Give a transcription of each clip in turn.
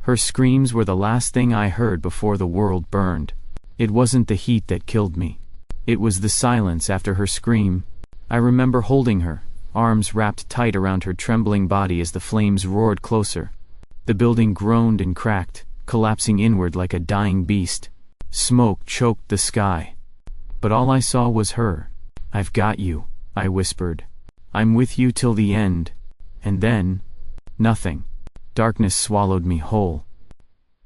Her screams were the last thing I heard before the world burned. It wasn't the heat that killed me. It was the silence after her scream. I remember holding her, arms wrapped tight around her trembling body as the flames roared closer. The building groaned and cracked, collapsing inward like a dying beast. Smoke choked the sky. But all I saw was her. "I've got you," I whispered. "I'm with you till the end." And then, nothing. Darkness swallowed me whole.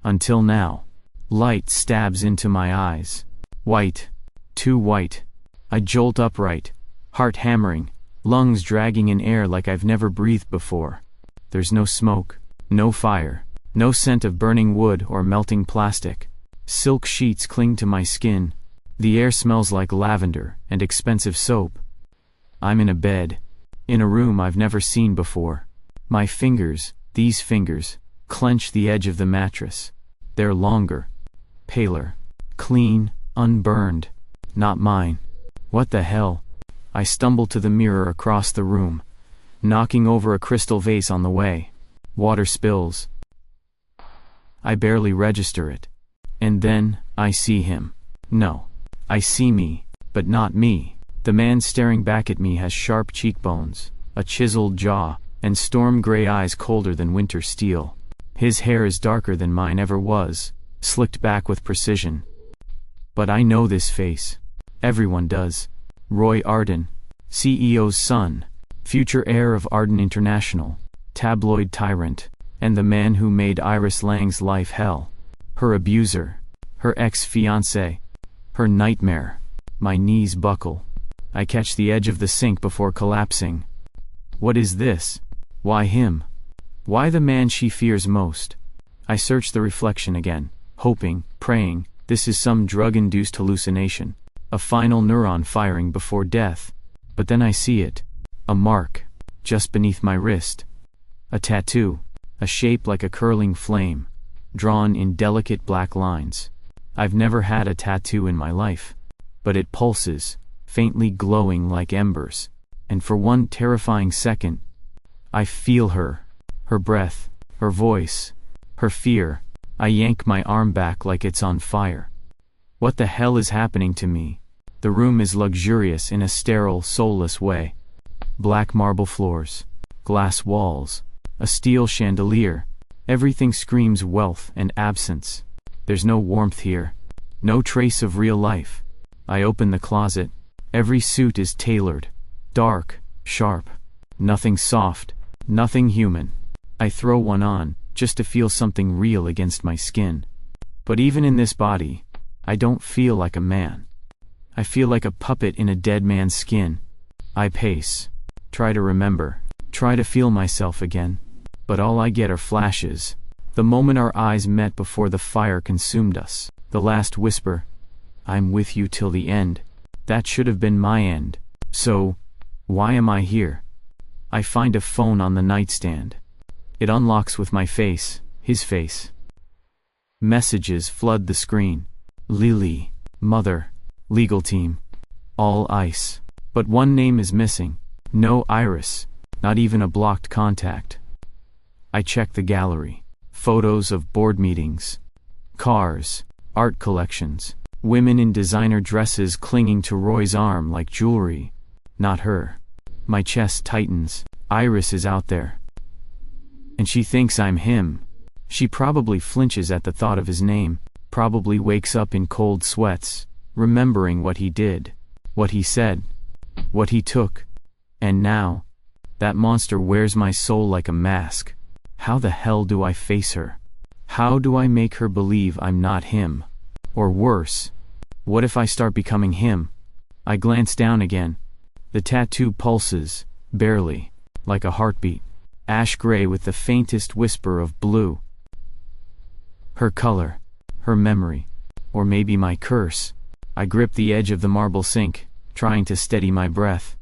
Until now. Light stabs into my eyes. White. Too white. I jolt upright, heart hammering, lungs dragging in air like I've never breathed before. There's no smoke, no fire, no scent of burning wood or melting plastic. Silk sheets cling to my skin. The air smells like lavender and expensive soap. I'm in a bed, in a room I've never seen before. My fingers, these fingers, clench the edge of the mattress. They're longer, paler, clean, unburned. Not mine. What the hell? I stumble to the mirror across the room, knocking over a crystal vase on the way. Water spills. I barely register it. And then, I see him. No. I see me, but not me. The man staring back at me has sharp cheekbones, a chiseled jaw, and storm-gray eyes colder than winter steel. His hair is darker than mine ever was, slicked back with precision. But I know this face. Everyone does. Roy Arden, CEO's son, future heir of Arden International, tabloid tyrant, and the man who made Iris Lang's life hell. Her abuser, her ex-fiancé, her nightmare. My knees buckle. I catch the edge of the sink before collapsing. What is this? Why him? Why the man she fears most? I search the reflection again, hoping, praying, this is some drug-induced hallucination. A final neuron firing before death. But then I see it. A mark. Just beneath my wrist. A tattoo. A shape like a curling flame. Drawn in delicate black lines. I've never had a tattoo in my life. But it pulses, faintly glowing like embers. And for one terrifying second, I feel her. Her breath. Her voice. Her fear. I yank my arm back like it's on fire. What the hell is happening to me? The room is luxurious in a sterile, soulless way. Black marble floors, glass walls, a steel chandelier. Everything screams wealth and absence. There's no warmth here. No trace of real life. I open the closet. Every suit is tailored. Dark, sharp. Nothing soft. Nothing human. I throw one on, just to feel something real against my skin. But even in this body, I don't feel like a man. I feel like a puppet in a dead man's skin. I pace. Try to remember. Try to feel myself again. But all I get are flashes. The moment our eyes met before the fire consumed us. The last whisper. "I'm with you till the end." That should have been my end. So, why am I here? I find a phone on the nightstand. It unlocks with my face, his face. Messages flood the screen. Lily, mother, legal team. All ice. But one name is missing. No Iris. Not even a blocked contact. I check the gallery. Photos of board meetings. Cars. Art collections. Women in designer dresses clinging to Roy's arm like jewelry. Not her. My chest tightens. Iris is out there. And she thinks I'm him. She probably flinches at the thought of his name. Probably wakes up in cold sweats, remembering what he did, what he said, what he took. And now, that monster wears my soul like a mask. How the hell do I face her? How do I make her believe I'm not him? Or worse, what if I start becoming him? I glance down again. The tattoo pulses, barely, like a heartbeat. Ash gray with the faintest whisper of blue. Her color. Her memory. Or maybe my curse. I grip the edge of the marble sink, trying to steady my breath.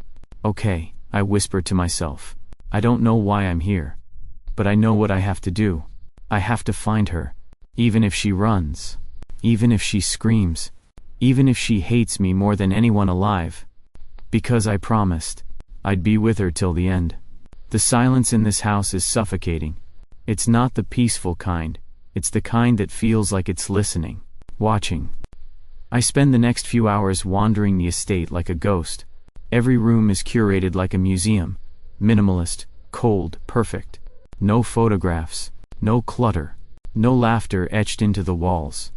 Okay, I whisper to myself. I don't know why I'm here. But I know what I have to do. I have to find her. Even if she runs. Even if she screams. Even if she hates me more than anyone alive. Because I promised. I'd be with her till the end. The silence in this house is suffocating. It's not the peaceful kind. It's the kind that feels like it's listening, watching. I spend the next few hours wandering the estate like a ghost. Every room is curated like a museum. Minimalist, cold, perfect. No photographs, no clutter, no laughter etched into the walls.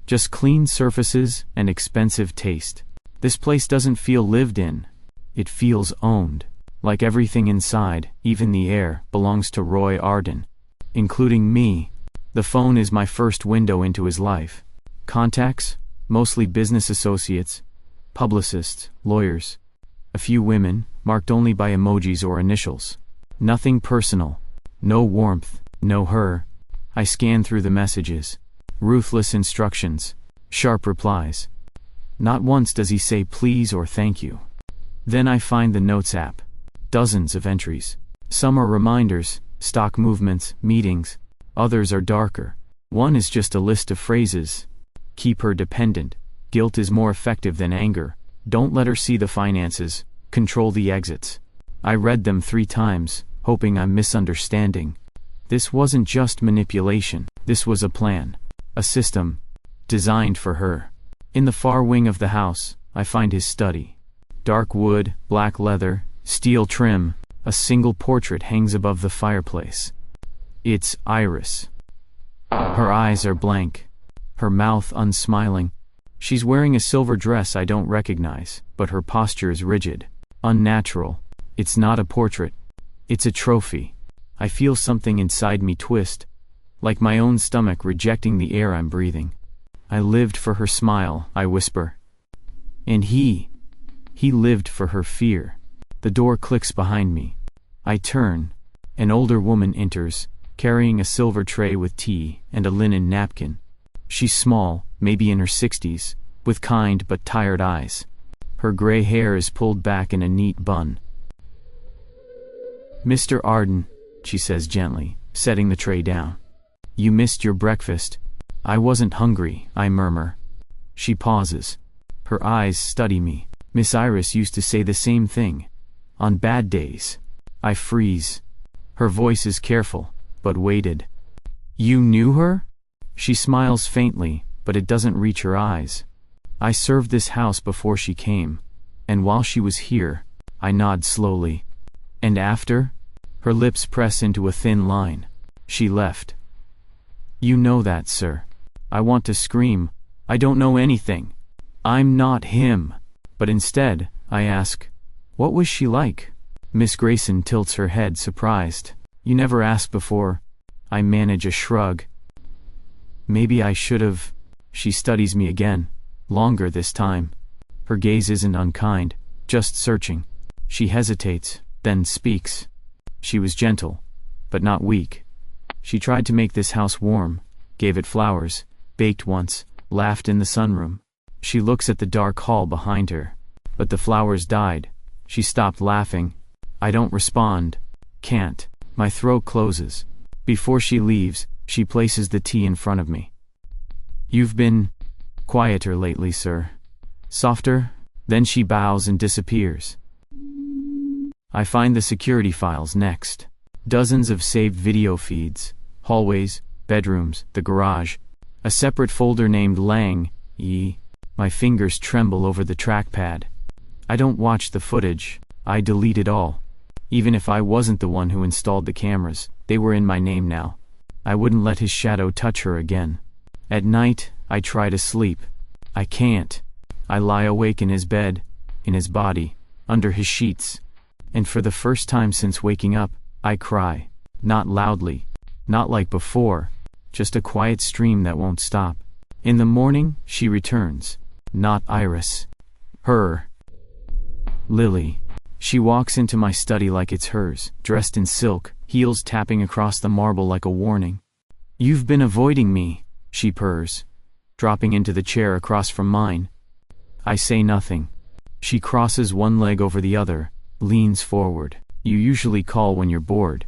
Just clean surfaces and expensive taste. This place doesn't feel lived in. It feels owned. Like everything inside, even the air, belongs to Roy Arden. Including me. The phone is my first window into his life. Contacts? Mostly business associates, publicists, lawyers. A few women, marked only by emojis or initials. Nothing personal. No warmth, no her. I scan through the messages. Ruthless instructions. Sharp replies. Not once does he say please or thank you. Then I find the Notes app. Dozens of entries. Some are reminders, stock movements, meetings. Others are darker. One is just a list of phrases. Keep her dependent. Guilt is more effective than anger. Don't let her see the finances. Control the exits. I read them 3 times, hoping I'm misunderstanding. This wasn't just manipulation. This was a plan. A system. Designed for her. In the far wing of the house, I find his study. Dark wood, black leather, steel trim. A single portrait hangs above the fireplace. It's Iris. Her eyes are blank. Her mouth unsmiling. She's wearing a silver dress I don't recognize, but her posture is rigid. Unnatural. It's not a portrait. It's a trophy. I feel something inside me twist, like my own stomach rejecting the air I'm breathing. I lived for her smile, I whisper. And he lived for her fear. The door clicks behind me. I turn. An older woman enters, carrying a silver tray with tea and a linen napkin. She's small, maybe in her 60s, with kind but tired eyes. Her gray hair is pulled back in a neat bun. "Mr. Arden," she says gently, setting the tray down. "You missed your breakfast." "I wasn't hungry," I murmur. She pauses. Her eyes study me. Miss Iris used to say the same thing. On bad days. I freeze. Her voice is careful, but weighted. "You knew her?" She smiles faintly, but it doesn't reach her eyes. "I served this house before she came, and while she was here," I nod slowly. "And after?" Her lips press into a thin line. "She left." "You know that, sir." I want to scream. I don't know anything. I'm not him. But instead, I ask, "What was she like?" Miss Grayson tilts her head, surprised. "You never asked before." I manage a shrug. "Maybe I should have." She studies me again. Longer this time. Her gaze isn't unkind, just searching. She hesitates, then speaks. She was gentle, but not weak. She tried to make this house warm, gave it flowers, baked once, laughed in the sunroom. She looks at the dark hall behind her. But the flowers died. She stopped laughing. I don't respond. Can't. My throat closes. Before she leaves, she places the tea in front of me. "You've been quieter lately, sir." "Softer?" Then she bows and disappears. I find the security files next. Dozens of saved video feeds. Hallways, bedrooms, the garage. A separate folder named Lang, E. My fingers tremble over the trackpad. I don't watch the footage. I delete it all. Even if I wasn't the one who installed the cameras, they were in my name now. I wouldn't let his shadow touch her again. At night, I try to sleep. I can't. I lie awake in his bed, in his body, under his sheets. And for the first time since waking up, I cry. Not loudly. Not like before. Just a quiet stream that won't stop. In the morning, she returns. Not Iris. Her. Lily. She walks into my study like it's hers, dressed in silk, heels tapping across the marble like a warning. "You've been avoiding me," she purrs, dropping into the chair across from mine. I say nothing. She crosses one leg over the other, leans forward. "You usually call when you're bored.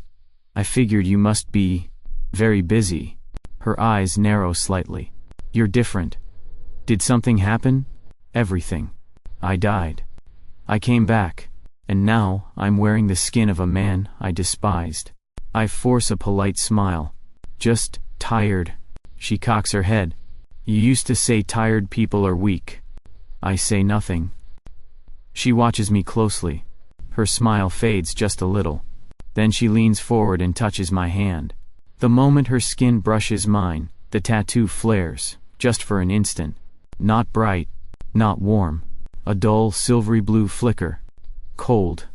I figured you must be very busy." Her eyes narrow slightly. "You're different. Did something happen?" "Everything. I died. I came back. And now, I'm wearing the skin of a man I despised." I force a polite smile. "Just tired." She cocks her head. You used to say tired people are weak. I say nothing. She watches me closely. Her smile fades just a little. Then she leans forward and touches my hand. The moment her skin brushes mine, the tattoo flares, just for an instant. Not bright, not warm. A dull, silvery blue flicker. Cold.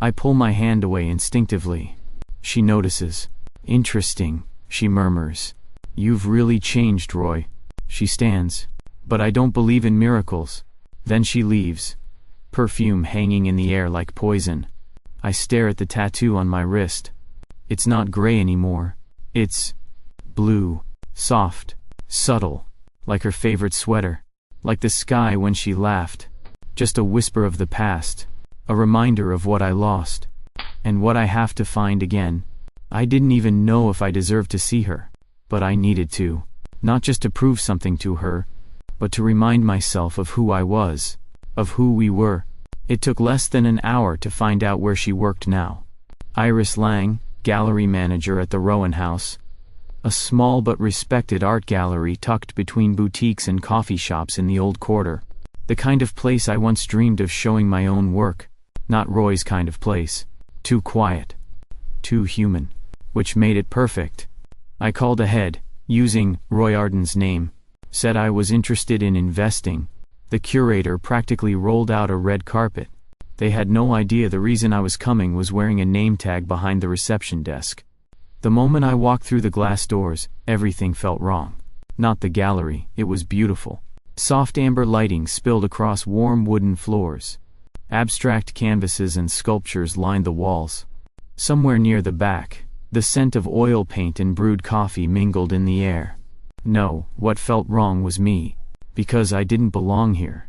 I pull my hand away instinctively. She notices. Interesting, she murmurs. You've really changed, Roy. She stands. But I don't believe in miracles. Then she leaves. Perfume hanging in the air like poison. I stare at the tattoo on my wrist. It's not gray anymore. It's blue, soft, subtle, like her favorite sweater, like the sky when she laughed. Just a whisper of the past, a reminder of what I lost, and what I have to find again. I didn't even know if I deserved to see her, but I needed to, not just to prove something to her, but to remind myself of who I was, of who we were. It took less than an hour to find out where she worked now. Iris Lang, gallery manager at the Rowan House, a small but respected art gallery tucked between boutiques and coffee shops in the old quarter. The kind of place I once dreamed of showing my own work. Not Roy's kind of place. Too quiet. Too human. Which made it perfect. I called ahead, using Roy Arden's name. Said I was interested in investing. The curator practically rolled out a red carpet. They had no idea the reason I was coming was wearing a name tag behind the reception desk. The moment I walked through the glass doors, everything felt wrong. Not the gallery, it was beautiful. Soft amber lighting spilled across warm wooden floors. Abstract canvases and sculptures lined the walls. Somewhere near the back, the scent of oil paint and brewed coffee mingled in the air. No, what felt wrong was me. Because I didn't belong here.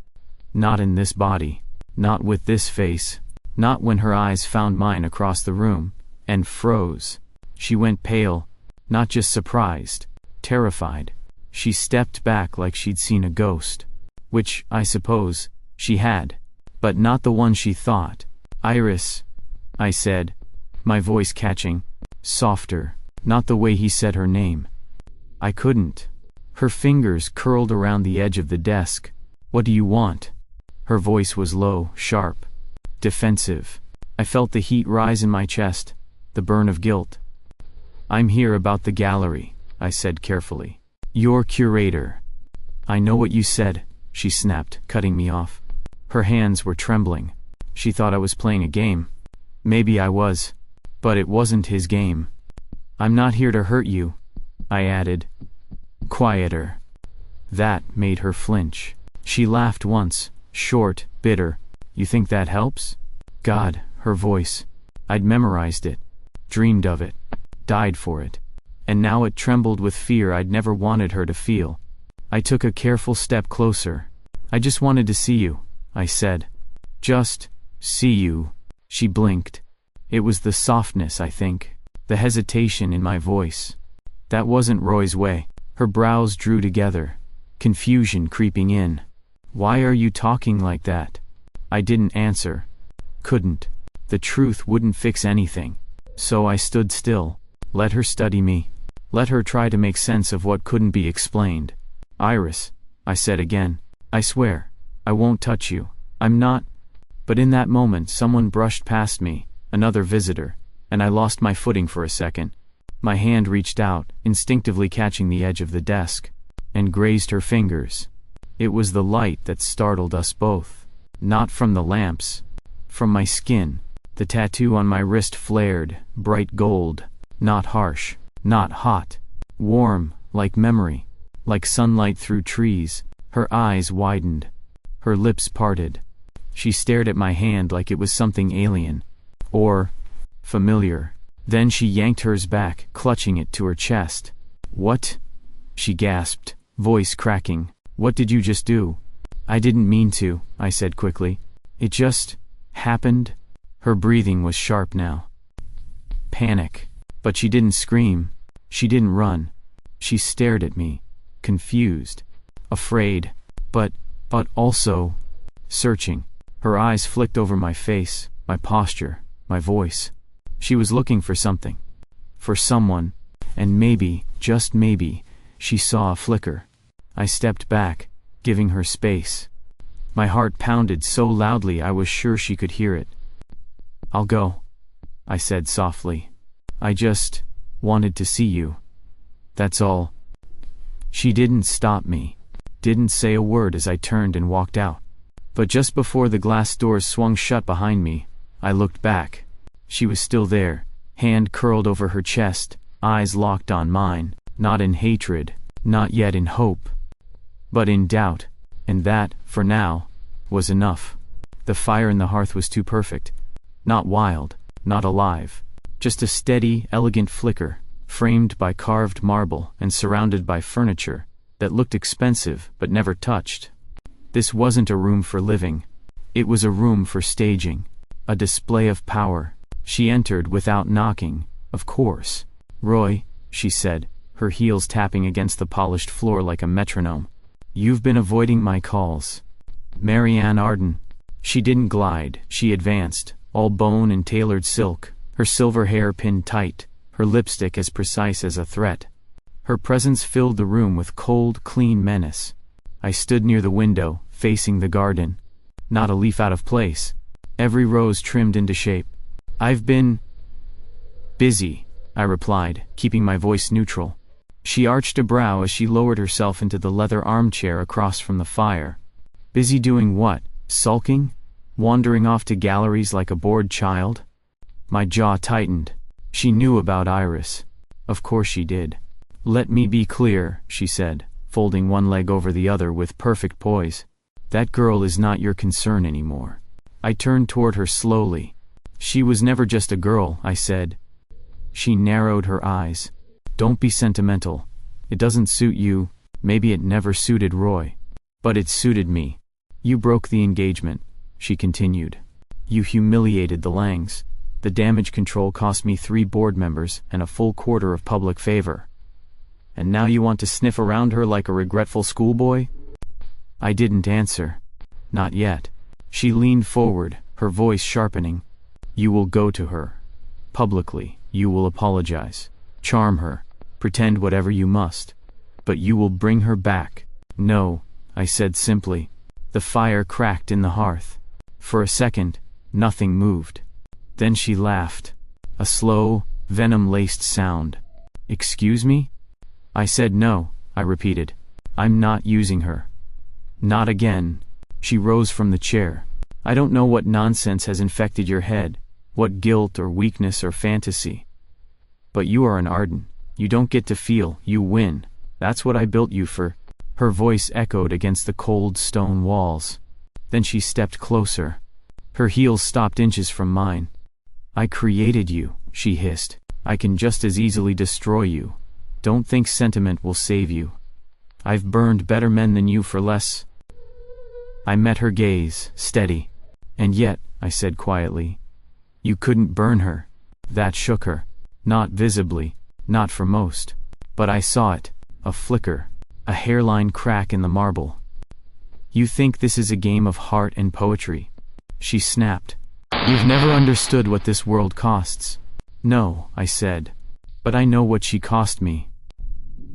Not in this body. Not with this face. Not when her eyes found mine across the room, and froze. She went pale. Not just surprised. Terrified. She stepped back like she'd seen a ghost. Which, I suppose, she had. But not the one she thought. Iris, I said, my voice catching. Softer. Not the way he said her name. I couldn't. Her fingers curled around the edge of the desk. What do you want? Her voice was low, sharp, defensive. I felt the heat rise in my chest, the burn of guilt. I'm here about the gallery, I said carefully. Your curator. I know what you said, she snapped, cutting me off. Her hands were trembling. She thought I was playing a game. Maybe I was. But it wasn't his game. I'm not here to hurt you, I added. Quieter. That made her flinch. She laughed once, short, bitter. You think that helps? God, her voice. I'd memorized it. Dreamed of it. Died for it. And now it trembled with fear I'd never wanted her to feel. I took a careful step closer. I just wanted to see you, I said. Just see you. She blinked. It was the softness, I think. The hesitation in my voice. That wasn't Roy's way. Her brows drew together. Confusion creeping in. Why are you talking like that? I didn't answer. Couldn't. The truth wouldn't fix anything. So I stood still. Let her study me. Let her try to make sense of what couldn't be explained. Iris, I said again. I swear, I won't touch you. I'm not. But in that moment someone brushed past me, another visitor, and I lost my footing for a second. My hand reached out, instinctively catching the edge of the desk, and grazed her fingers. It was the light that startled us both. Not from the lamps. From my skin. The tattoo on my wrist flared, bright gold. Not harsh. Not hot. Warm, like memory. Like sunlight through trees. Her eyes widened. Her lips parted. She stared at my hand like it was something alien. Or familiar. Then she yanked hers back, clutching it to her chest. What? She gasped, voice cracking. What did you just do? I didn't mean to, I said quickly. It just happened. Her breathing was sharp now. Panic. But she didn't scream. She didn't run. She stared at me, confused, afraid, but also searching. Her eyes flicked over my face, my posture, my voice. She was looking for something. For someone. And maybe, just maybe, She saw a flicker. I stepped back, giving her space. My heart pounded so loudly I was sure she could hear it. "I'll go," I said softly. "I just wanted to see you. That's all." She didn't stop me, didn't say a word as I turned and walked out. But just before the glass doors swung shut behind me, I looked back. She was still there, hand curled over her chest, eyes locked on mine, not in hatred, not yet in hope, but in doubt, and that, for now, was enough. The fire in the hearth was too perfect. Not wild, not alive, just a steady, elegant flicker, framed by carved marble and surrounded by furniture that looked expensive but never touched. This wasn't a room for living. It was a room for staging, a display of power. She entered without knocking, of course. "Roy," she said, her heels tapping against the polished floor like a metronome. "You've been avoiding my calls." "Marianne Arden." She didn't glide, she advanced, all bone and tailored silk, her silver hair pinned tight, her lipstick as precise as a threat. Her presence filled the room with cold, clean menace. I stood near the window, facing the garden. Not a leaf out of place. Every rose trimmed into shape. "I've been busy," I replied, keeping my voice neutral. She arched a brow as she lowered herself into the leather armchair across from the fire. "Busy doing what? Sulking? Wandering off to galleries like a bored child?" My jaw tightened. She knew about Iris. Of course she did. "Let me be clear," she said, folding one leg over the other with perfect poise. "That girl is not your concern anymore." I turned toward her slowly. "She was never just a girl," I said. She narrowed her eyes. "Don't be sentimental. It doesn't suit you. Maybe it never suited Roy. But it suited me. You broke the engagement," she continued. "You humiliated the Langs. The damage control cost me 3 board members and a full quarter of public favor. And now you want to sniff around her like a regretful schoolboy?" I didn't answer. Not yet. She leaned forward, her voice sharpening. "You will go to her. Publicly, you will apologize. Charm her. Pretend whatever you must. But you will bring her back." "No," I said simply. The fire cracked in the hearth. For a second, nothing moved. Then she laughed. A slow, venom-laced sound. "Excuse me?" I said no, I repeated. "I'm not using her. Not again." She rose from the chair. "I don't know what nonsense has infected your head, what guilt or weakness or fantasy. But you are an Arden. You don't get to feel, you win. That's what I built you for." Her voice echoed against the cold stone walls. Then she stepped closer. Her heels stopped inches from mine. "I created you," she hissed. "I can just as easily destroy you. Don't think sentiment will save you. I've burned better men than you for less." I met her gaze, steady. "And yet," I said quietly, "you couldn't burn her." That shook her. Not visibly, not for most. But I saw it, a flicker, a hairline crack in the marble. "You think this is a game of heart and poetry?" She snapped. "You've never understood what this world costs." "No," I said. "But I know what she cost me."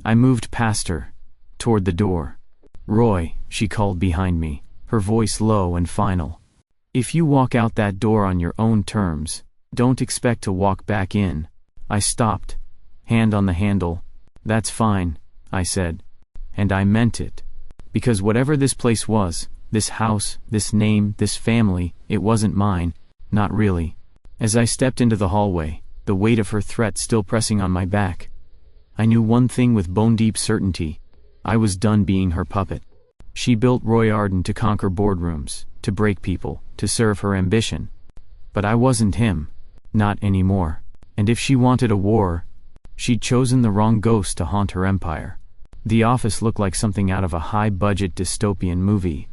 I moved past her, toward the door. "Roy," she called behind me, her voice low and final. "If you walk out that door on your own terms, don't expect to walk back in." I stopped, hand on the handle. "That's fine," I said. And I meant it. Because whatever this place was, this house, this name, this family, it wasn't mine, not really. As I stepped into the hallway, the weight of her threat still pressing on my back, I knew one thing with bone-deep certainty. I was done being her puppet. She built Roy Arden to conquer boardrooms, to break people, to serve her ambition. But I wasn't him. Not anymore. And if she wanted a war, she'd chosen the wrong ghost to haunt her empire. The office looked like something out of a high-budget dystopian movie.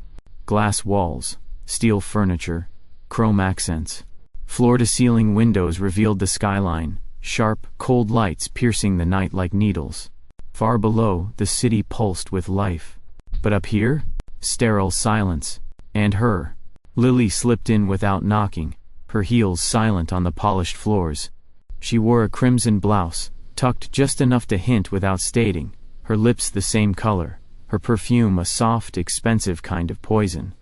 Glass walls, steel furniture, chrome accents. Floor-to-ceiling windows revealed the skyline, sharp, cold lights piercing the night like needles. Far below, the city pulsed with life. But up here, sterile silence. And her. Lily slipped in without knocking, her heels silent on the polished floors. She wore a crimson blouse, tucked just enough to hint without stating, her lips the same color, her perfume a soft, expensive kind of poison.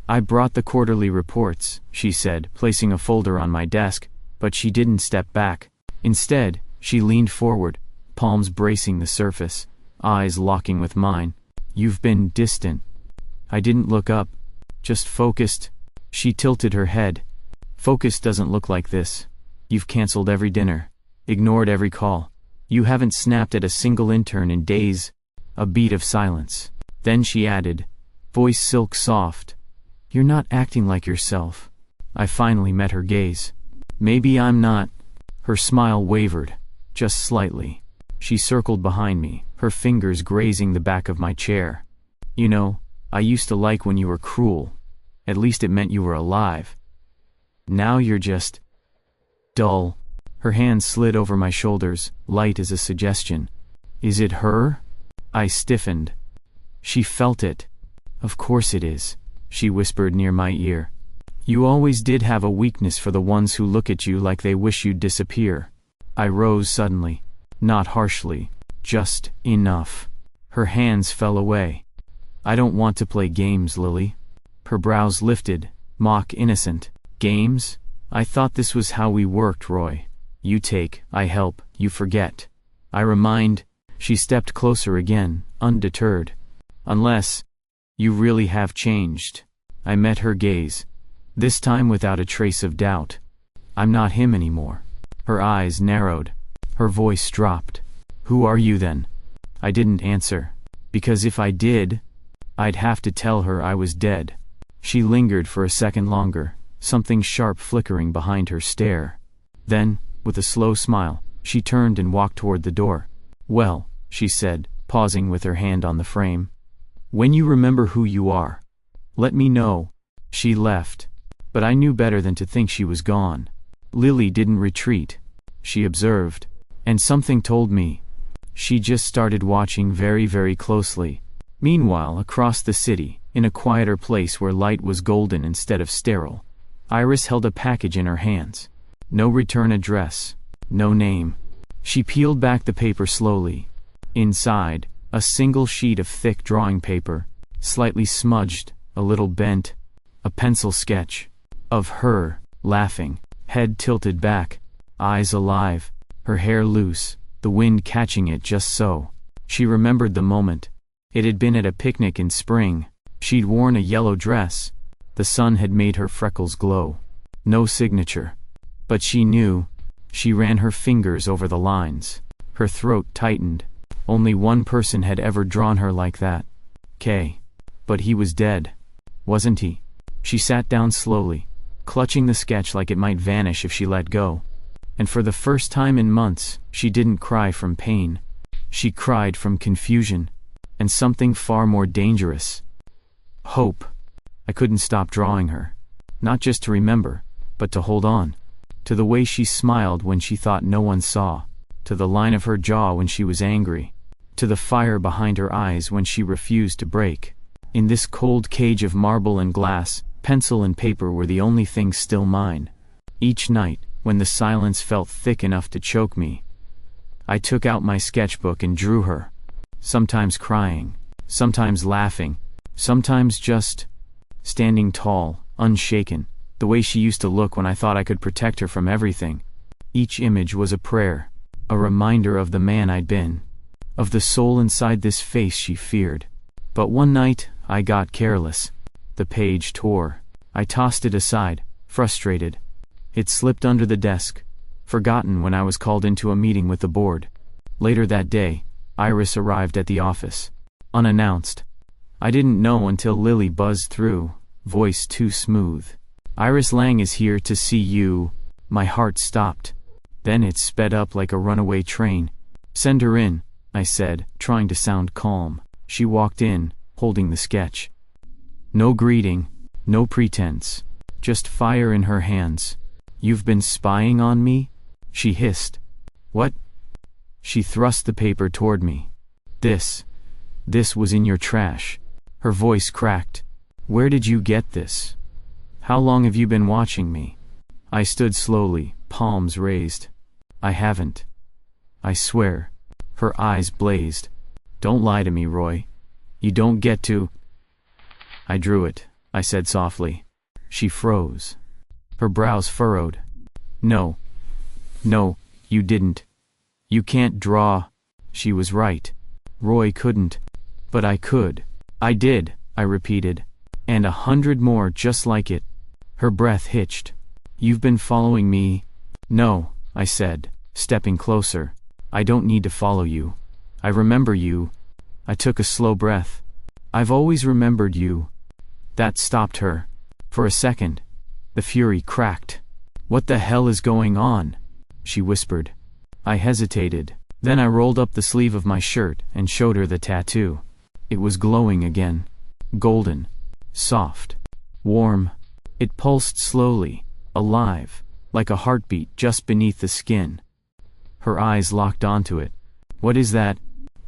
"I brought the quarterly reports," she said, placing a folder on my desk, but she didn't step back. Instead, she leaned forward, palms bracing the surface, eyes locking with mine. "You've been distant." I didn't look up, just focused. She tilted her head. "Focus doesn't look like this. You've canceled every dinner, ignored every call. You haven't snapped at a single intern in days." A beat of silence. Then she added, voice silk soft, "You're not acting like yourself." I finally met her gaze. "Maybe I'm not." Her smile wavered, just slightly. She circled behind me, her fingers grazing the back of my chair. "You know, I used to like when you were cruel. At least it meant you were alive. Now you're just dull." Her hand slid over my shoulders, light as a suggestion. "Is it her?" I stiffened. She felt it. "Of course it is," she whispered near my ear. "You always did have a weakness for the ones who look at you like they wish you'd disappear." I rose suddenly. Not harshly, just enough. Her hands fell away. "I don't want to play games, Lily." Her brows lifted, mock innocent. "Games? I thought this was how we worked, Roy. You take, I help, you forget. I remind." She stepped closer again, undeterred. "Unless you really have changed." I met her gaze, this time without a trace of doubt. "I'm not him anymore." Her eyes narrowed. Her voice dropped. "Who are you then?" I didn't answer, because if I did, I'd have to tell her I was dead. She lingered for a second longer, something sharp flickering behind her stare. Then, with a slow smile, she turned and walked toward the door. "Well," she said, pausing with her hand on the frame, "when you remember who you are, let me know." She left, but I knew better than to think she was gone. Lily didn't retreat. She observed, and something told me she just started watching very, very closely. Meanwhile, across the city, in a quieter place where light was golden instead of sterile, Iris held a package in her hands. No return address, no name. She peeled back the paper slowly. Inside, a single sheet of thick drawing paper, slightly smudged, a little bent, a pencil sketch of her, laughing, head tilted back, eyes alive, her hair loose, the wind catching it just so. She remembered the moment. It had been at a picnic in spring. She'd worn a yellow dress. The sun had made her freckles glow. No signature. But she knew. She ran her fingers over the lines. Her throat tightened. Only one person had ever drawn her like that. Kay. But he was dead. Wasn't he? She sat down slowly, clutching the sketch like it might vanish if she let go. And for the first time in months, she didn't cry from pain. She cried from confusion. And something far more dangerous. Hope. I couldn't stop drawing her. Not just to remember, but to hold on. To the way she smiled when she thought no one saw. To the line of her jaw when she was angry. To the fire behind her eyes when she refused to break. In this cold cage of marble and glass, pencil and paper were the only things still mine. Each night, when the silence felt thick enough to choke me, I took out my sketchbook and drew her. Sometimes crying, sometimes laughing, sometimes just standing tall, unshaken, the way she used to look when I thought I could protect her from everything. Each image was a prayer, a reminder of the man I'd been, of the soul inside this face she feared. But one night, I got careless. The page tore. I tossed it aside, frustrated. It slipped under the desk, forgotten when I was called into a meeting with the board. Later that day, Iris arrived at the office, unannounced. I didn't know until Lily buzzed through, voice too smooth. "Iris Lang is here to see you." My heart stopped. Then it sped up like a runaway train. "Send her in," I said, trying to sound calm. She walked in, holding the sketch. No greeting, no pretense, just fire in her hands. "You've been spying on me?" she hissed. "What?" She thrust the paper toward me. This was in your trash." Her voice cracked. "Where did you get this? How long have you been watching me?" I stood slowly, palms raised. "I haven't. I swear." Her eyes blazed. Don't lie to me, Roy. You don't get to. I drew it, I said softly. She froze. Her brows furrowed. No. No, you didn't. You can't draw. She was right. Roy couldn't. But I could. I did, I repeated. And 100 more just like it. Her breath hitched. You've been following me? No, I said, stepping closer. I don't need to follow you. I remember you. I took a slow breath. I've always remembered you. That stopped her. For a second, the fury cracked. What the hell is going on? She whispered. I hesitated. Then I rolled up the sleeve of my shirt and showed her the tattoo. It was glowing again. Golden. Soft. Warm. It pulsed slowly. Alive. Like a heartbeat just beneath the skin. Her eyes locked onto it. What is that?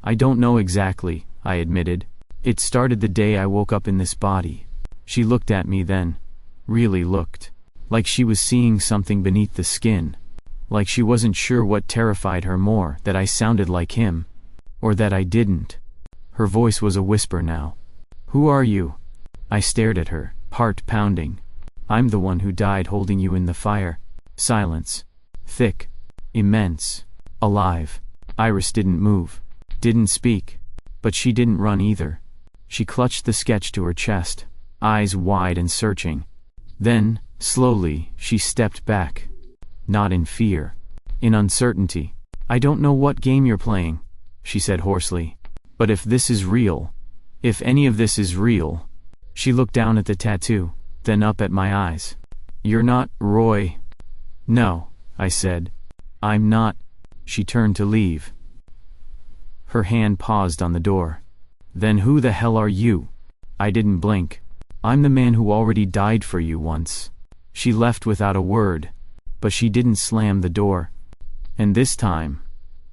I don't know exactly, I admitted. It started the day I woke up in this body. She looked at me then. Really looked. Like she was seeing something beneath the skin. Like she wasn't sure what terrified her more, that I sounded like him. Or that I didn't. Her voice was a whisper now. Who are you? I stared at her, heart pounding. I'm the one who died holding you in the fire. Silence. Thick. Immense. Alive. Iris didn't move. Didn't speak. But she didn't run either. She clutched the sketch to her chest, eyes wide and searching. Then, slowly, she stepped back. Not in fear. In uncertainty. I don't know what game you're playing, she said hoarsely. But if this is real, if any of this is real. She looked down at the tattoo, then up at my eyes. You're not Roy. No, I said. I'm not. She turned to leave. Her hand paused on the door. Then who the hell are you? I didn't blink. I'm the man who already died for you once. She left without a word. But she didn't slam the door. And this time,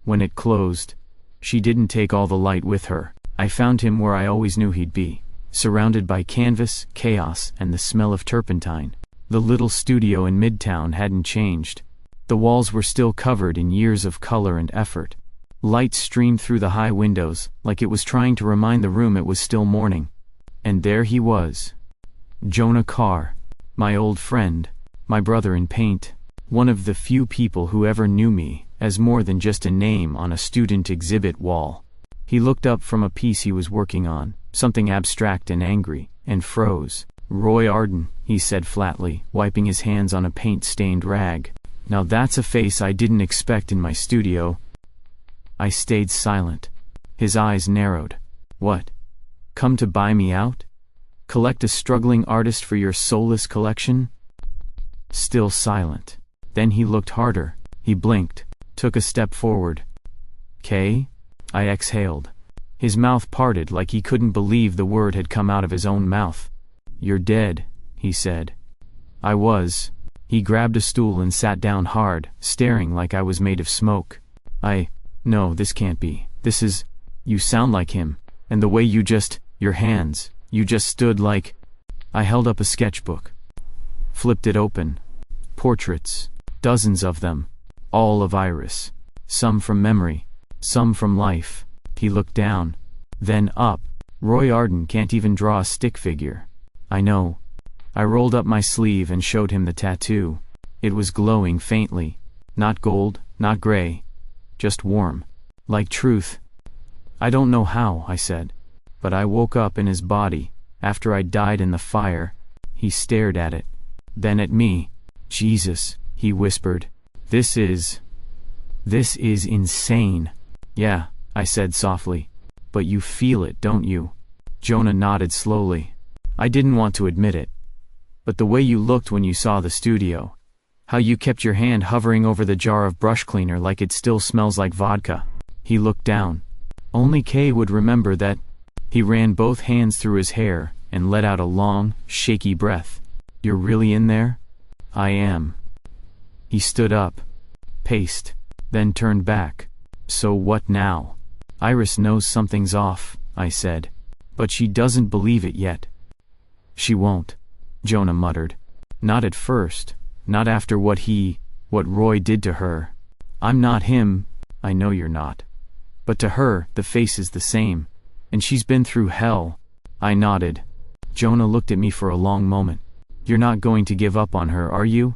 when it closed, she didn't take all the light with her. I found him where I always knew he'd be, surrounded by canvas, chaos, and the smell of turpentine. The little studio in Midtown hadn't changed. The walls were still covered in years of color and effort. Light streamed through the high windows, like it was trying to remind the room it was still morning. And there he was. Jonah Carr, my old friend, my brother in paint, one of the few people who ever knew me as more than just a name on a student exhibit wall. He looked up from a piece he was working on, something abstract and angry, and froze. Roy Arden, he said flatly, wiping his hands on a paint-stained rag. Now that's a face I didn't expect in my studio. I stayed silent. His eyes narrowed. What? Come to buy me out? Collect a struggling artist for your soulless collection? Still silent. Then he looked harder. He blinked, took a step forward. Kay? I exhaled. His mouth parted like he couldn't believe the word had come out of his own mouth. You're dead, he said. I was. He grabbed a stool and sat down hard, staring like I was made of smoke. No, this can't be. This is. You sound like him. And the way you just. Your hands. You just stood like. I held up a sketchbook. Flipped it open. Portraits. Dozens of them. All of Iris. Some from memory. Some from life. He looked down. Then up. Roy Arden can't even draw a stick figure. I know. I rolled up my sleeve and showed him the tattoo. It was glowing faintly. Not gold, not gray. Just warm. Like truth. I don't know how, I said. But I woke up in his body, after I died in the fire. He stared at it. Then at me. Jesus, he whispered. This is insane. Yeah, I said softly. But you feel it, don't you? Jonah nodded slowly. I didn't want to admit it. But the way you looked when you saw the studio. How you kept your hand hovering over the jar of brush cleaner like it still smells like vodka. He looked down. Only Kay would remember that. He ran both hands through his hair and let out a long, shaky breath. You're really in there? I am. He stood up. Paced. Then turned back. So what now? Iris knows something's off, I said. But she doesn't believe it yet. She won't, Jonah muttered. Not at first. Not after what Roy did to her. I'm not him. I know you're not. But to her, the face is the same. And she's been through hell. I nodded. Jonah looked at me for a long moment. You're not going to give up on her, are you?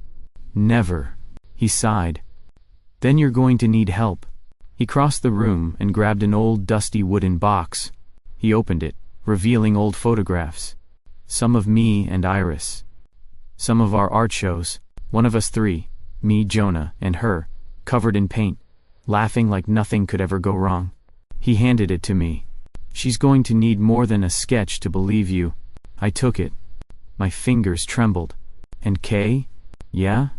Never. He sighed. Then you're going to need help. He crossed the room and grabbed an old dusty wooden box. He opened it, revealing old photographs. Some of me and Iris. Some of our art shows, one of us three, me, Jonah, and her, covered in paint, laughing like nothing could ever go wrong. He handed it to me. She's going to need more than a sketch to believe you. I took it. My fingers trembled. And Kay? Yeah?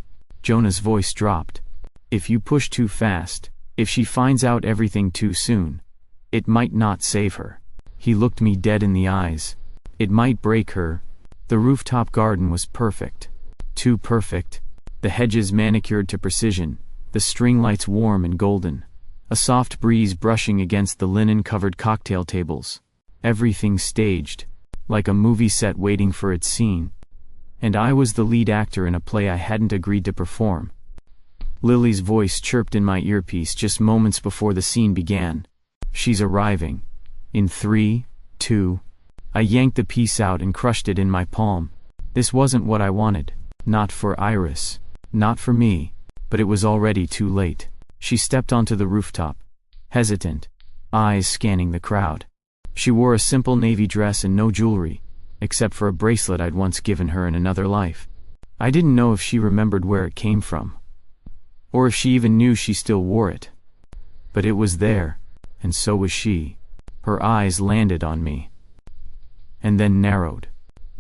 Jonah's voice dropped. If you push too fast, if she finds out everything too soon, it might not save her. He looked me dead in the eyes. It might break her. The rooftop garden was perfect. Too perfect. The hedges manicured to precision, the string lights warm and golden. A soft breeze brushing against the linen-covered cocktail tables. Everything staged, like a movie set waiting for its scene. And I was the lead actor in a play I hadn't agreed to perform. Lily's voice chirped in my earpiece just moments before the scene began. She's arriving. In 3, 2. I yanked the piece out and crushed it in my palm. This wasn't what I wanted. Not for Iris. Not for me. But it was already too late. She stepped onto the rooftop. Hesitant. Eyes scanning the crowd. She wore a simple navy dress and no jewelry, except for a bracelet I'd once given her in another life. I didn't know if she remembered where it came from, or if she even knew she still wore it. But it was there, and so was she. Her eyes landed on me, and then narrowed.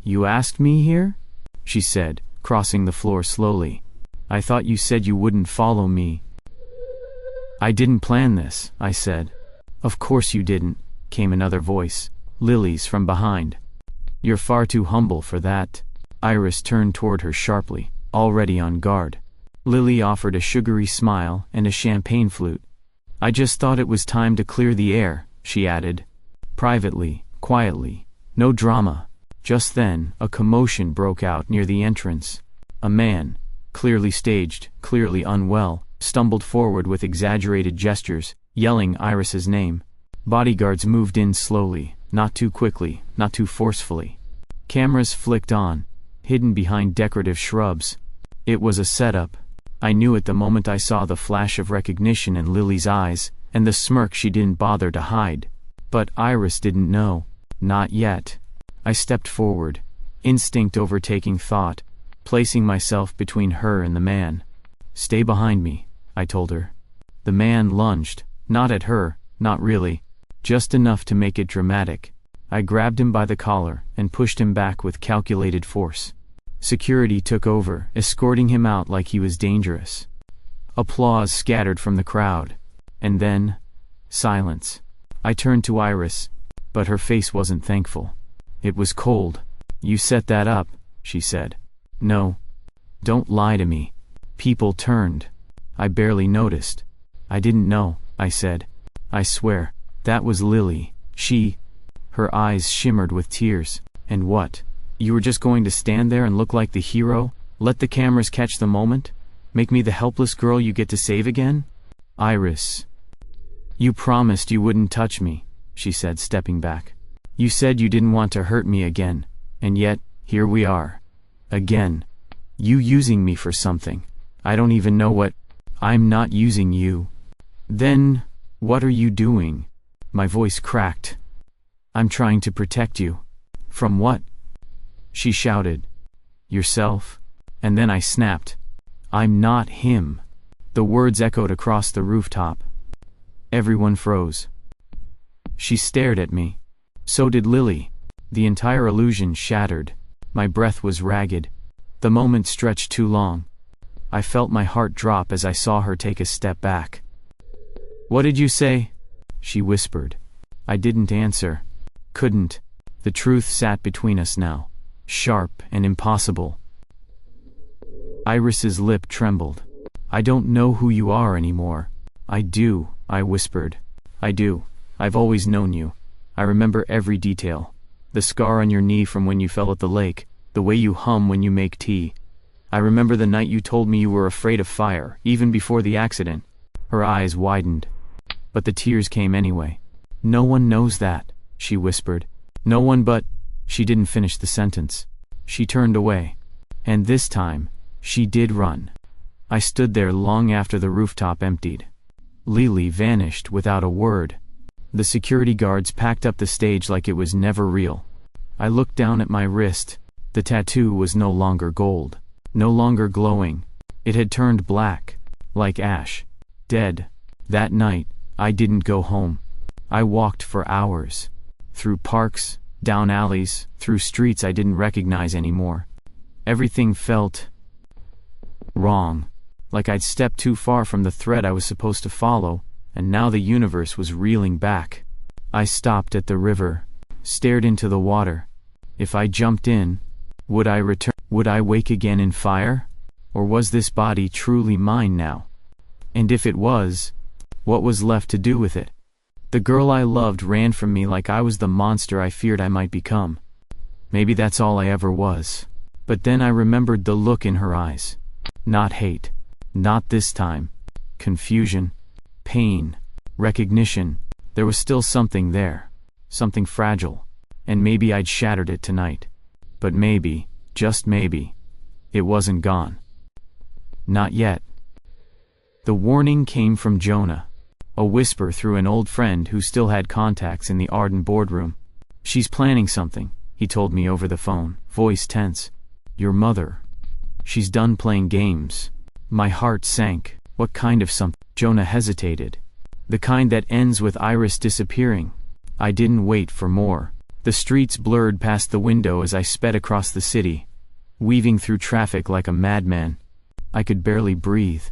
You asked me here? She said, crossing the floor slowly. I thought you said you wouldn't follow me. I didn't plan this, I said. Of course you didn't, came another voice, Lily's from behind. You're far too humble for that. Iris turned toward her sharply, already on guard. Lily offered a sugary smile and a champagne flute. I just thought it was time to clear the air, she added. Privately, quietly, no drama. Just then, a commotion broke out near the entrance. A man, clearly staged, clearly unwell, stumbled forward with exaggerated gestures, yelling Iris's name. Bodyguards moved in slowly, not too quickly, not too forcefully. Cameras flicked on, hidden behind decorative shrubs. It was a setup. I knew it the moment I saw the flash of recognition in Lily's eyes, and the smirk she didn't bother to hide. But Iris didn't know. Not yet. I stepped forward, instinct overtaking thought, placing myself between her and the man. Stay behind me, I told her. The man lunged, not at her, not really, just enough to make it dramatic. I grabbed him by the collar and pushed him back with calculated force. Security took over, escorting him out like he was dangerous. Applause scattered from the crowd. And then, silence. I turned to Iris, but her face wasn't thankful. It was cold. You set that up, she said. No. Don't lie to me. People turned. I barely noticed. I didn't know, I said. I swear, that was Lily. Her eyes shimmered with tears. And what? You were just going to stand there and look like the hero? Let the cameras catch the moment? Make me the helpless girl you get to save again? Iris. You promised you wouldn't touch me, she said, stepping back. You said you didn't want to hurt me again. And yet, here we are. Again. You using me for something. I don't even know what. I'm not using you. Then, what are you doing? My voice cracked. I'm trying to protect you. From what? She shouted. Yourself? And then I snapped. I'm not him. The words echoed across the rooftop. Everyone froze. She stared at me. So did Lily. The entire illusion shattered. My breath was ragged. The moment stretched too long. I felt my heart drop as I saw her take a step back. What did you say? She whispered. I didn't answer. Couldn't. The truth sat between us now. Sharp and impossible. Iris's lip trembled. I don't know who you are anymore. I do, I whispered. I do. I've always known you. I remember every detail. The scar on your knee from when you fell at the lake, the way you hum when you make tea. I remember the night you told me you were afraid of fire, even before the accident. Her eyes widened. but the tears came anyway. "No one knows that," she whispered. "No one but—" She didn't finish the sentence. She turned away. And this time, she did run. I stood there long after the rooftop emptied. Lily vanished without a word. The security guards packed up the stage like it was never real. I looked down at my wrist. The tattoo was no longer gold, no longer glowing. It had turned black, like ash. Dead. That night, I didn't go home. I walked for hours. Through parks, down alleys, through streets I didn't recognize anymore. Everything felt wrong, like I'd stepped too far from the thread I was supposed to follow, and now the universe was reeling back. I stopped at the river, stared into the water. If I jumped in, would I return? Would I wake again in fire? Or was this body truly mine now? And if it was, what was left to do with it? The girl I loved ran from me like I was the monster I feared I might become. Maybe that's all I ever was. But then I remembered the look in her eyes. Not hate. Not this time. Confusion. Pain. Recognition. There was still something there. Something fragile. And maybe I'd shattered it tonight. But maybe, just maybe, it wasn't gone. Not yet. The warning came from Jonah. A whisper through an old friend who still had contacts in the Arden boardroom. "She's planning something," he told me over the phone, voice tense. "Your mother. She's done playing games." My heart sank. What kind of something? Jonah hesitated. "The kind that ends with Iris disappearing." I didn't wait for more. The streets blurred past the window as I sped across the city, weaving through traffic like a madman. I could barely breathe.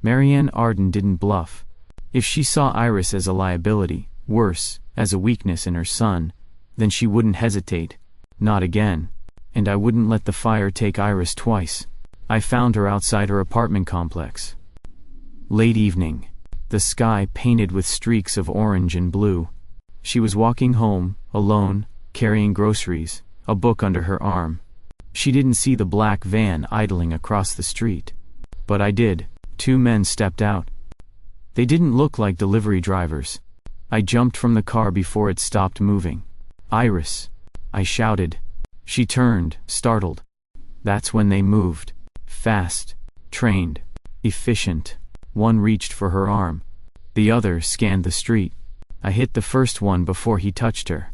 Marianne Arden didn't bluff. If she saw Iris as a liability, worse, as a weakness in her son, then she wouldn't hesitate. Not again. And I wouldn't let the fire take Iris twice. I found her outside her apartment complex. Late evening. The sky painted with streaks of orange and blue. She was walking home, alone, carrying groceries, a book under her arm. She didn't see the black van idling across the street. But I did. 2 men stepped out. They didn't look like delivery drivers. I jumped from the car before it stopped moving. "Iris!" I shouted. She turned, startled. That's when they moved. Fast, trained, efficient. One reached for her arm. The other scanned the street. I hit the first one before he touched her.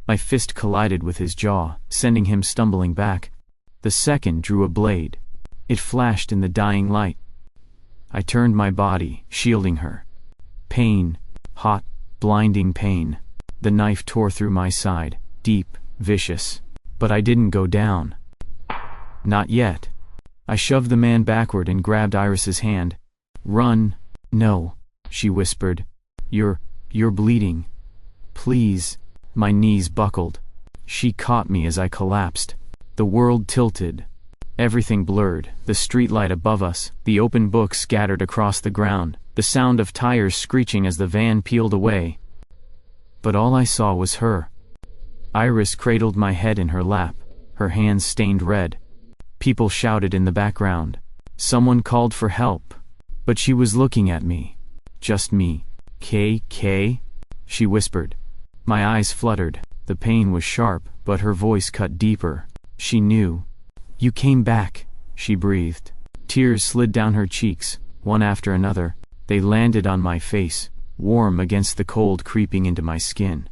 My fist collided with his jaw, sending him stumbling back. The second drew a blade. It flashed in the dying light. I turned my body, shielding her. Pain. Hot, blinding pain. The knife tore through my side, deep, vicious. But I didn't go down. Not yet. I shoved the man backward and grabbed Iris's hand. "Run." "No," she whispered. You're bleeding. Please." My knees buckled. She caught me as I collapsed. The world tilted. Everything blurred, the streetlight above us, the open book scattered across the ground, the sound of tires screeching as the van peeled away. But all I saw was her. Iris cradled my head in her lap, her hands stained red. People shouted in the background. Someone called for help. But she was looking at me. Just me. "K," she whispered. My eyes fluttered. The pain was sharp, but her voice cut deeper. She knew. "You came back," she breathed. Tears slid down her cheeks, one after another. They landed on my face, warm against the cold creeping into my skin.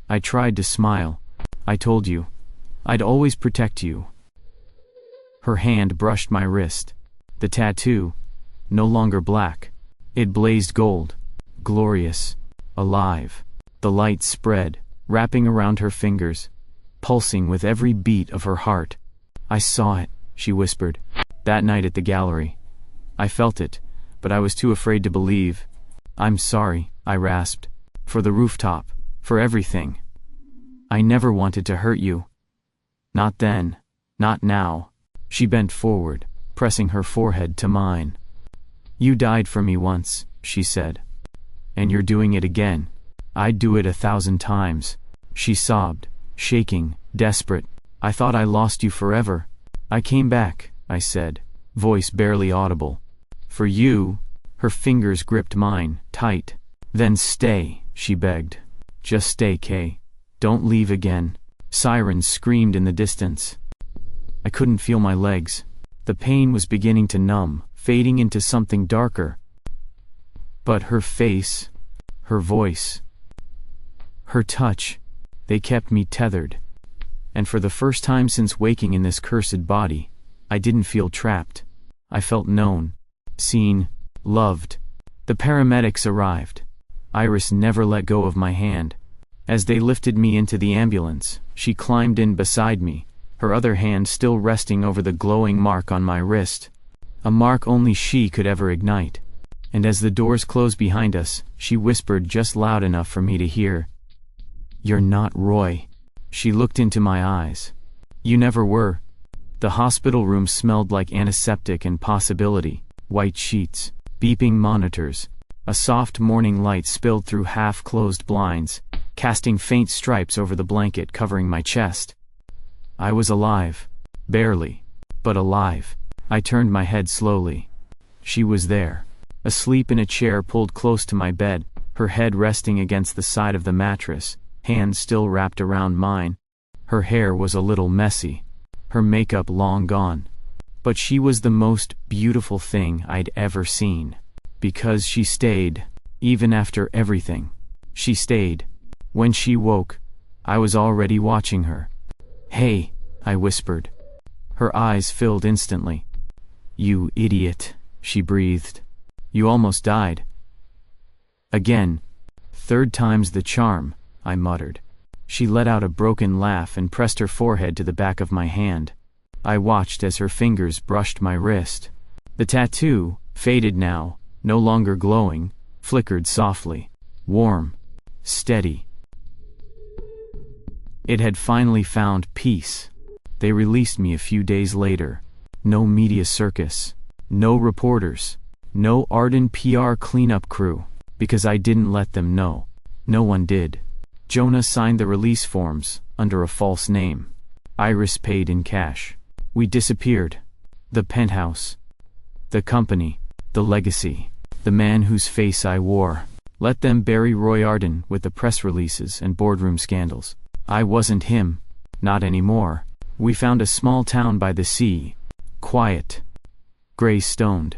I tried to smile. "I told you. I'd always protect you." Her hand brushed my wrist. The tattoo, no longer black. It blazed gold. Glorious. Alive. The light spread, wrapping around her fingers, pulsing with every beat of her heart. "I saw it," she whispered. "That night at the gallery. I felt it, but I was too afraid to believe." "I'm sorry," I rasped. "For the rooftop. For everything. I never wanted to hurt you." "Not then. Not now." She bent forward, pressing her forehead to mine. "You died for me once," she said. "And you're doing it again. I'd do it 1,000 times." She sobbed, shaking, desperate. "I thought I lost you forever." "I came back," I said, voice barely audible. "For you." Her fingers gripped mine, tight. Then stay, she begged. Just stay, Kay. Don't leave again. Sirens screamed in the distance. I couldn't feel my legs. The pain was beginning to numb, fading into something darker. But her face, her voice, her touch, they kept me tethered. And for the first time since waking in this cursed body, I didn't feel trapped. I felt known, seen, loved. The paramedics arrived. Iris never let go of my hand. As they lifted me into the ambulance, she climbed in beside me, her other hand still resting over the glowing mark on my wrist. A mark only she could ever ignite. And as the doors closed behind us, she whispered just loud enough for me to hear, "You're not Roy." She looked into my eyes. "You never were." The hospital room smelled like antiseptic and possibility. White sheets, beeping monitors. A soft morning light spilled through half-closed blinds, casting faint stripes over the blanket covering my chest. I was alive. Barely, but alive. I turned my head slowly. She was there, asleep in a chair pulled close to my bed, her head resting against the side of the mattress, hands still wrapped around mine. Her hair was a little messy, her makeup long gone. But she was the most beautiful thing I'd ever seen. Because she stayed, even after everything. She stayed. When she woke, I was already watching her. "Hey," I whispered. Her eyes filled instantly. "You idiot," she breathed. "You almost died." "Again. Third time's the charm," I muttered. She let out a broken laugh and pressed her forehead to the back of my hand. I watched as her fingers brushed my wrist. The tattoo, faded now, no longer glowing, flickered softly. Warm. Steady. It had finally found peace. They released me a few days later. No media circus. No reporters. No Arden PR cleanup crew. Because I didn't let them know. No one did. Jonah signed the release forms, under a false name. Iris paid in cash. We disappeared. The penthouse. The company. The legacy. The man whose face I wore. Let them bury Roy Arden with the press releases and boardroom scandals. I wasn't him. Not anymore. We found a small town by the sea. Quiet. Gray-stoned.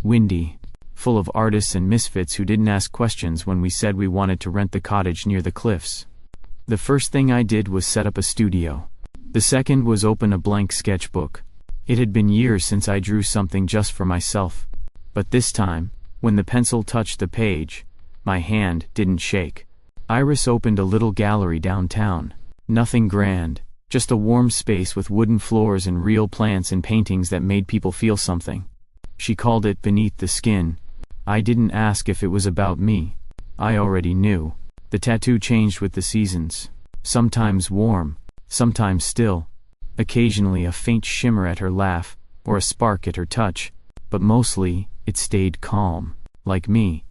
Windy. Full of artists and misfits who didn't ask questions when we said we wanted to rent the cottage near the cliffs. The first thing I did was set up a studio. The second was open a blank sketchbook. It had been years since I drew something just for myself. But this time, when the pencil touched the page, my hand didn't shake. Iris opened a little gallery downtown. Nothing grand, just a warm space with wooden floors and real plants and paintings that made people feel something. She called it Beneath the Skin. I didn't ask if it was about me. I already knew. The tattoo changed with the seasons. Sometimes warm, sometimes still. Occasionally a faint shimmer at her laugh, or a spark at her touch. But mostly, it stayed calm. Like me.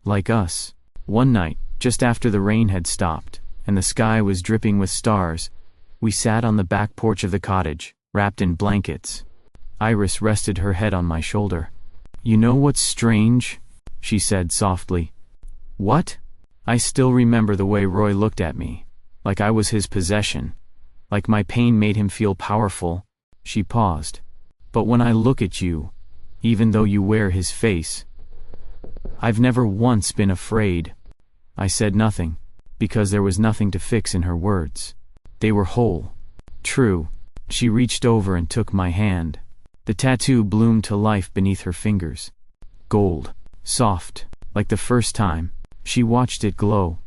Like us. One night, just after the rain had stopped, and the sky was dripping with stars, we sat on the back porch of the cottage, wrapped in blankets. Iris rested her head on my shoulder. "You know what's strange?" she said softly. "What?" I still remember the way Roy looked at me. Like I was his possession. Like my pain made him feel powerful. She paused. "But when I look at you, even though you wear his face, I've never once been afraid." I said nothing, because there was nothing to fix in her words. They were whole. True. She reached over and took my hand. The tattoo bloomed to life beneath her fingers. Gold. Soft. Like the first time. She watched it glow.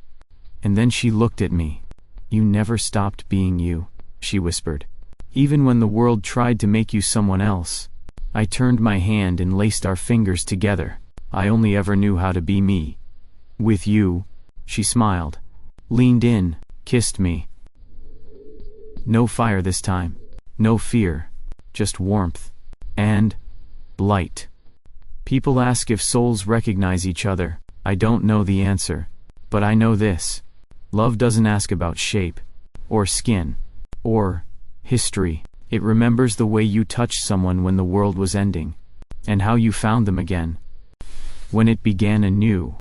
And then she looked at me. "You never stopped being you," she whispered. "Even when the world tried to make you someone else." I turned my hand and laced our fingers together. I only ever knew how to be me. "With you." She smiled. Leaned in, kissed me. No fire this time. No fear. Just warmth. And light. People ask if souls recognize each other. I don't know the answer. But I know this. Love doesn't ask about shape. Or skin. Or history. It remembers the way you touched someone when the world was ending. And how you found them again. When it began anew,